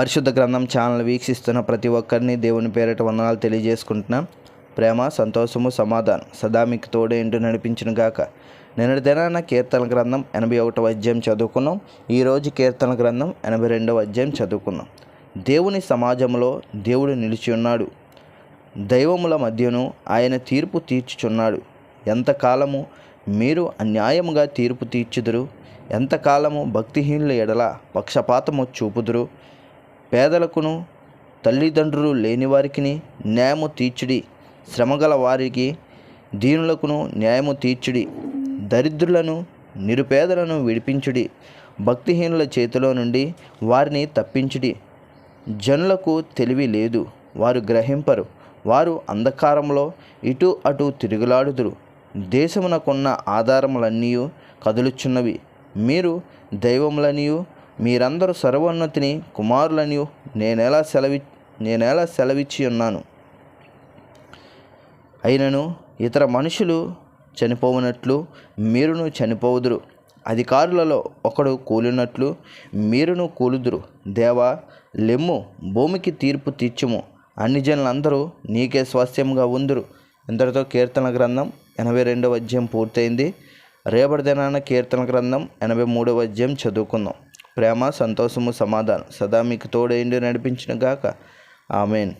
పరిశుద్ధ గ్రంథం ఛానల్ వీక్షిస్తున్న ప్రతి ఒక్కరిని దేవుని పేరిట వందనాలు తెలియజేసుకుంటున్నాం. ప్రేమ, సంతోషము, సమాధానం సదా మీకు తోడే ఇంటూ నడిపించును గాక. నిన్నటి దినాన కీర్తన గ్రంథం 81వ అధ్యాయం చదువుకున్నాం. ఈరోజు కీర్తన గ్రంథం 82వ అధ్యాయం చదువుకున్నాం. దేవుని సమాజంలో దేవుడు నిలిచి ఉన్నాడు, దైవముల మధ్యను ఆయన తీర్పు తీర్చుచున్నాడు. ఎంతకాలము మీరు అన్యాయముగా తీర్పు తీర్చుదురు? ఎంతకాలము భక్తిహీనుల ఎడల పక్షపాతము చూపుదురు? పేదలకును తల్లిదండ్రులు లేని వారికి న్యాయము తీర్చుడి, శ్రమగల వారికి దీనులకును న్యాయము తీర్చుడి, దరిద్రులను నిరుపేదలను విడిపించుడి, భక్తిహీనుల చేతిలో నుండి వారిని తప్పించుడి. జనులకు తెలివి లేదు, వారు గ్రహింపరు, వారు అంధకారంలో ఇటు అటు తిరుగులాడుదురు. దేశమునకున్న ఆధారములన్నీ కదులుచున్నవి. మీరు దైవములనియు మీరందరూ సర్వోన్నతిని కుమారులనియు నేనేలా సెలవిచ్చి ఉన్నాను. అయినను ఇతర మనుషులు చనిపోవునట్లు మీరును చనిపోవుదురు, అధికారులలో ఒకడు కూలినట్లు మీరును కూలుదురు. దేవా, లెమ్ము, భూమికి తీర్పు తీర్చుము, అన్ని జనులందరూ నీకే స్వాస్థ్యంగా ఉందురు. ఇంతటితో కీర్తన గ్రంథం 82వ అధ్యాయం పూర్తయింది. రేపటి దినాన కీర్తన గ్రంథం 83వ అధ్యాయం చదువుకుందాం. ప్రేమ, సంతోషము, సమాధానం సదా మీకు తోడైండి నడిపించును గాక. ఆమేన్.